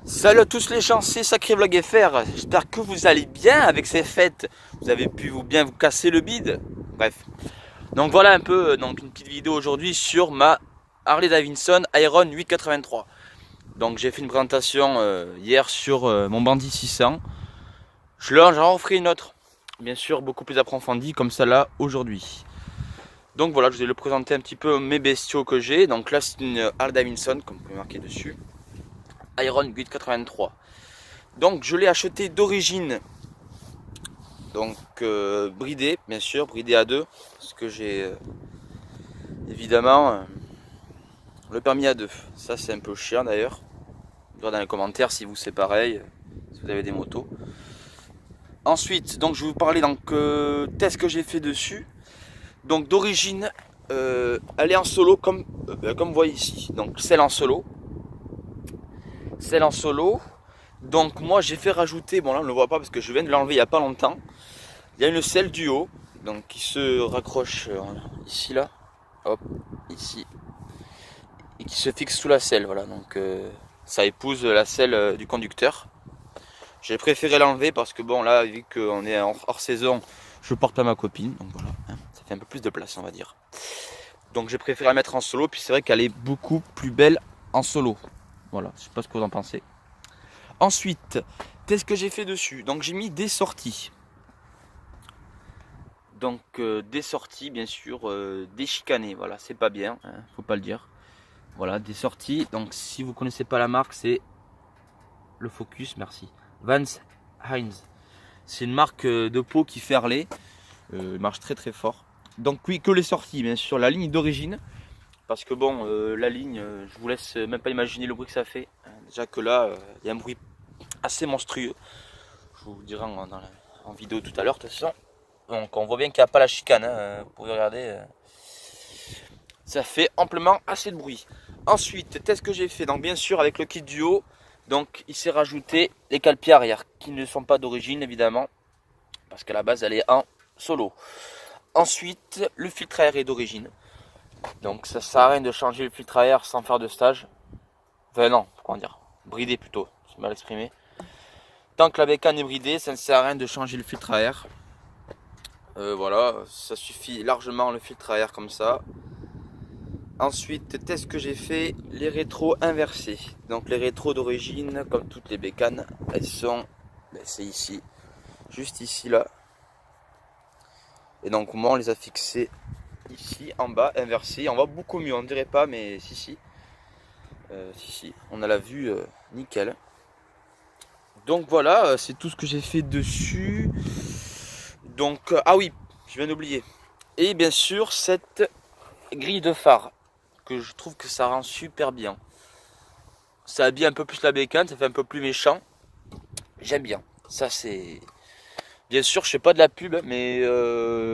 Salut à tous les gens, c'est Sacré Vlog FR. J'espère que vous allez bien avec ces fêtes. Vous avez pu bien vous casser le bide. Bref. Donc voilà un peu donc une petite vidéo aujourd'hui sur ma Harley Davidson Iron 883. Donc j'ai fait une présentation hier sur mon Bandit 600. J'en referai une autre, bien sûr beaucoup plus approfondie comme ça là aujourd'hui. Donc voilà, je vais le présenter un petit peu mes bestiaux que j'ai. Donc là c'est une Harley Davidson comme vous pouvez marquer dessus. Iron 883. Donc je l'ai acheté d'origine, donc bridé, bien sûr, bridé à deux, parce que j'ai évidemment le permis à deux. Ça c'est un peu chiant d'ailleurs. Dites dans les commentaires si vous c'est pareil, si vous avez des motos. Ensuite, donc je vais vous parler donc test que j'ai fait dessus. Donc d'origine, elle est en solo comme vous voyez ici. Donc celle en solo. Celle en solo. Donc moi j'ai fait rajouter, bon là on ne le voit pas parce que je viens de l'enlever il n'y a pas longtemps. Il y a une selle du haut, donc qui se raccroche ici là, hop, ici, et qui se fixe sous la selle, voilà, donc ça épouse la selle du conducteur. J'ai préféré l'enlever parce que bon là, vu qu'on est hors saison, je porte pas ma copine, donc voilà, hein, ça fait un peu plus de place on va dire. Donc j'ai préféré la mettre en solo, puis c'est vrai qu'elle est beaucoup plus belle en solo. Voilà, je sais pas ce que vous en pensez. Ensuite, qu'est-ce que j'ai fait dessus? Donc j'ai mis des sorties. Donc des sorties bien sûr déchicanées, voilà, c'est pas bien, hein, faut pas le dire. Voilà, des sorties. Donc si vous connaissez pas la marque, c'est le Focus, merci. Vans Hines. C'est une marque de peau qui fait Harley. Marche très très fort. Donc oui, que les sorties, bien sûr, la ligne d'origine. Parce que bon, la ligne, je vous laisse même pas imaginer le bruit que ça fait. Déjà que là, il y a un bruit assez monstrueux. Je vous dirai en vidéo tout à l'heure, de toute façon. Donc on voit bien qu'il n'y a pas la chicane, hein. Vous pouvez regarder. Ça fait amplement assez de bruit. Ensuite, qu'est-ce que j'ai fait? Donc bien sûr avec le kit du haut, donc il s'est rajouté les cale-pieds arrière qui ne sont pas d'origine évidemment, parce qu'à la base elle est en solo. Ensuite, le filtre à air est d'origine. Donc ça sert à rien de changer le filtre à air sans faire de stage. Enfin non, comment dire, bridé plutôt, c'est mal exprimé. Tant que la bécane est bridée, ça ne sert à rien de changer le filtre à air. Voilà, ça suffit largement le filtre à air comme ça. Ensuite, test que j'ai fait, les rétros inversés. Donc les rétros d'origine, comme toutes les bécanes, elles sont, c'est ici, juste ici là. Et donc moi on les a fixées ici en bas, inversés. On voit beaucoup mieux, on dirait pas, mais si, si, on a la vue nickel. Donc voilà, c'est tout ce que j'ai fait dessus. Donc, ah oui, je viens d'oublier. Et bien sûr, cette grille de phare, que je trouve que ça rend super bien. Ça habille un peu plus la bécane, ça fait un peu plus méchant. J'aime bien. Ça c'est... Bien sûr, je fais pas de la pub, mais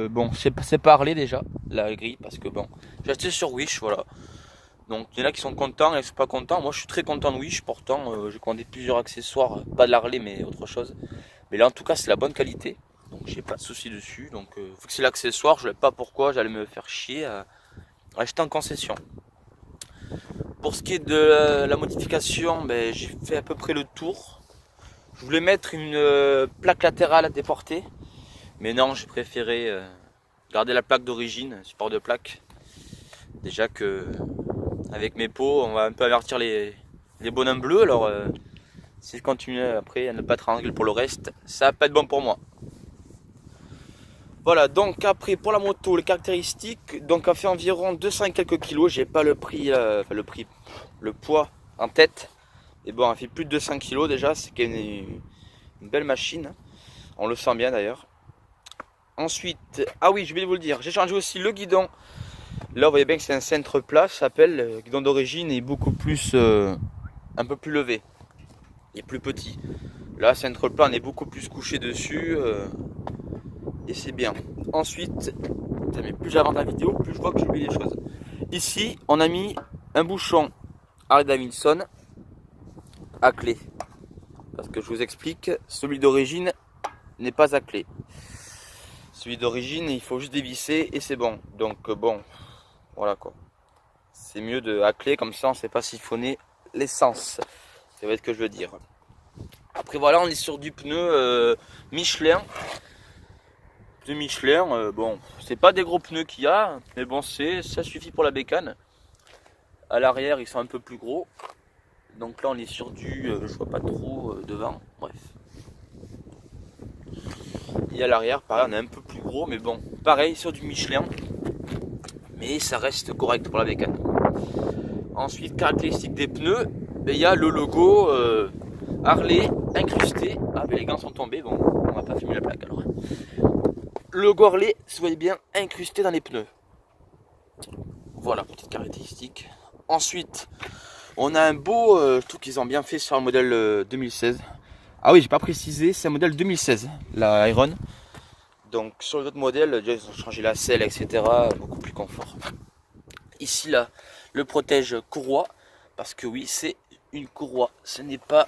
bon, c'est parler déjà, la grille, parce que bon, j'ai acheté sur Wish, voilà. Donc il y en a qui sont contents et qui sont pas contents. Moi je suis très content de Wish, pourtant j'ai commandé plusieurs accessoires, pas de l'Harley mais autre chose. Mais là en tout cas c'est la bonne qualité, donc j'ai pas de souci dessus. Donc vu que c'est l'accessoire, je ne sais pas pourquoi j'allais me faire chier à acheter en concession. Pour ce qui est de la modification, ben, j'ai fait à peu près le tour. Je voulais mettre une plaque latérale à déporter, mais non, j'ai préféré garder la plaque d'origine, support de plaque. Déjà que avec mes pots, on va un peu avertir les bonhommes bleus, alors si je continue après à ne pas être en règle pour le reste, ça va pas être bon pour moi. Voilà, donc après pour la moto, les caractéristiques, donc elle fait environ 200 et quelques kilos, j'ai pas le prix, le poids en tête. Et bon, elle fait plus de 200 kilos déjà, c'est une belle machine, on le sent bien d'ailleurs. Ensuite, ah oui, je vais vous le dire, j'ai changé aussi le guidon. Là, vous voyez bien que c'est un centre plat, ça s'appelle, le guidon d'origine est beaucoup plus, un peu plus levé, et plus petit. Là, centre plat, on est beaucoup plus couché dessus. Et c'est bien. Ensuite, mais plus j'avance la vidéo, plus je vois que j'oublie des choses. Ici, on a mis un bouchon Harley Davidson à clé. Parce que je vous explique, celui d'origine n'est pas à clé. Celui d'origine, il faut juste dévisser et c'est bon. Donc bon, voilà quoi. C'est mieux à clé, comme ça on ne sait pas siphonner l'essence. Ça va être ce que je veux dire. Après voilà, on est sur du pneu Michelin. Pneu Michelin, bon, c'est pas des gros pneus qu'il y a, mais bon, ça suffit pour la bécane. À l'arrière, ils sont un peu plus gros. Donc là, on est sur du, je vois pas trop devant, bref. Et à l'arrière, pareil, on est un peu plus gros, mais bon, pareil sur du Michelin. Mais ça reste correct pour la bécane. Ensuite, caractéristique des pneus, il y a le logo Harley incrusté. Ah, mais les gants sont tombés, bon, on va pas filmer la plaque alors. Le logo Harley, si vous voyez bien, incrusté dans les pneus. Voilà, petite caractéristique. Ensuite, on a un beau, je trouve qu'ils ont bien fait sur le modèle 2016. Ah oui, j'ai pas précisé, c'est un modèle 2016, la Iron. Donc sur les autres modèles, ils ont changé la selle, etc. Beaucoup plus confort. Ici, là, le protège courroie. Parce que oui, c'est une courroie. Ce n'est pas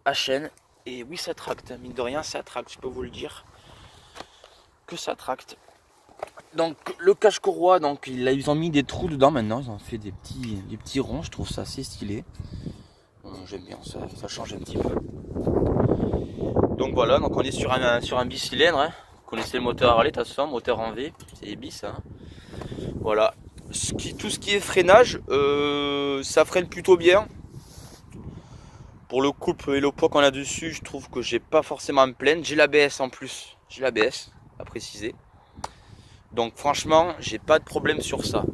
à chaîne. Et oui, ça tracte. Mine de rien, ça tracte, je peux vous le dire. Que ça tracte. Donc le cache-courroie, donc ils ont mis des trous dedans maintenant. Ils ont fait des petits ronds. Je trouve ça assez stylé. J'aime bien, ça change un petit peu. Donc voilà, donc on est sur un bicylindre. Hein. Vous connaissez le moteur Harley, de toute façon, moteur en V. C'est bis. Hein. Voilà. Tout ce qui est freinage, ça freine plutôt bien. Pour le couple et le poids qu'on a dessus, je trouve que j'ai pas forcément à me plaindre. J'ai l'ABS en plus. J'ai l'ABS, à préciser. Donc franchement, j'ai pas de problème sur ça.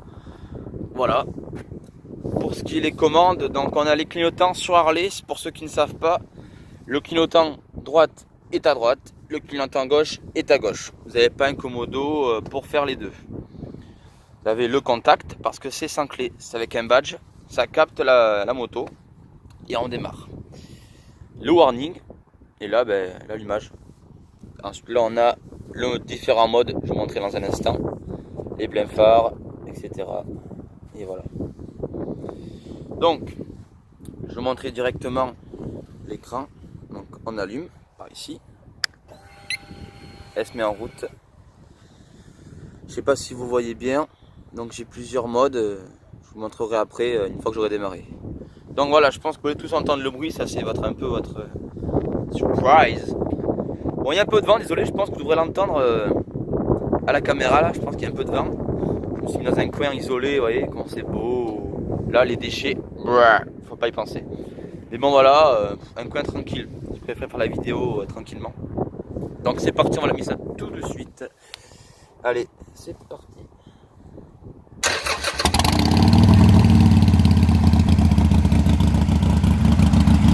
Voilà. Pour ce qui est les commandes, donc on a les clignotants sur Harley. Pour ceux qui ne savent pas, le clignotant droite est à droite, le clignotant gauche est à gauche. Vous n'avez pas un commodo pour faire les deux. Vous avez le contact parce que c'est sans clé, c'est avec un badge, ça capte la moto et on démarre. Le warning, et là l'allumage. Ensuite là on a les différents modes, je vous montrerai dans un instant. Les pleins phares, etc. Et voilà. Donc, je vous montrerai directement l'écran. Donc on allume par ici. Elle se met en route. Je sais pas si vous voyez bien. Donc j'ai plusieurs modes. Je vous montrerai après une fois que j'aurai démarré. Donc voilà, je pense que vous allez tous entendre le bruit. Ça c'est un peu votre surprise. Bon, il y a un peu de vent, désolé, je pense que vous devrez l'entendre à la caméra là. Je pense qu'il y a un peu de vent. Je me suis mis dans un coin isolé, vous voyez comment c'est beau. Là les déchets, faut pas y penser. Mais bon voilà, un coin tranquille. Je préfère faire la vidéo tranquillement. Donc c'est parti, on va la mettre ça tout de suite. Allez, c'est parti.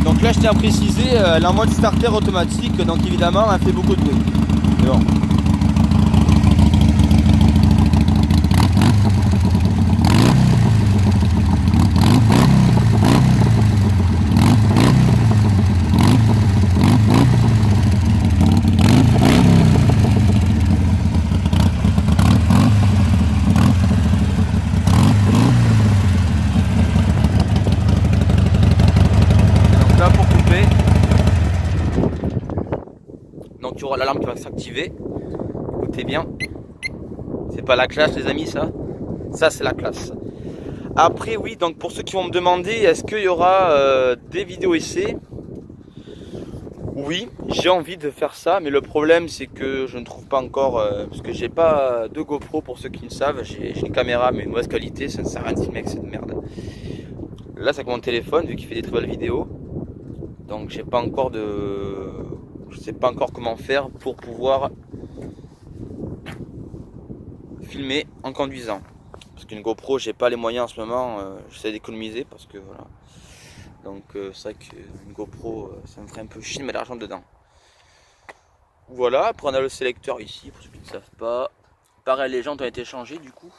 Donc là je tiens à préciser, elle est en mode starter automatique, donc évidemment elle fait beaucoup de bruit. Mais bon. Donc il y aura l'alarme qui va s'activer. Écoutez bien. C'est pas la classe les amis ça. Ça c'est la classe. Après oui, donc pour ceux qui vont me demander est-ce qu'il y aura des vidéos essais. Oui, j'ai envie de faire ça, mais le problème c'est que je ne trouve pas encore, parce que j'ai pas de GoPro pour ceux qui ne savent, j'ai une caméra mais une mauvaise qualité, ça ne sert à rien de filmer avec cette merde. Là c'est avec mon téléphone vu qu'il fait des très belles vidéos, donc j'ai pas encore je sais pas encore comment faire pour pouvoir filmer en conduisant. Parce qu'une GoPro, j'ai pas les moyens en ce moment, j'essaie d'économiser parce que voilà. Donc c'est vrai qu'une GoPro, ça me ferait un peu chier de mettre l'argent dedans. Voilà, après on a le sélecteur ici, pour ceux qui ne savent pas. Pareil, les jantes ont été changées du coup.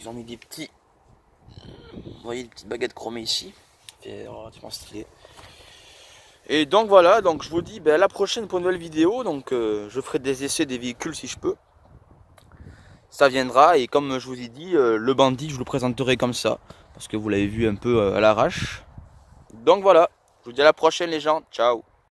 Ils ont mis des petits, vous voyez, des petites baguettes chromées ici. C'est relativement stylé. Et donc voilà, donc je vous dis à la prochaine pour une nouvelle vidéo. Donc je ferai des essais des véhicules si je peux. Ça viendra et comme je vous ai dit, le bandit je vous le présenterai comme ça. Parce que vous l'avez vu un peu à l'arrache. Donc voilà, je vous dis à la prochaine les gens, ciao.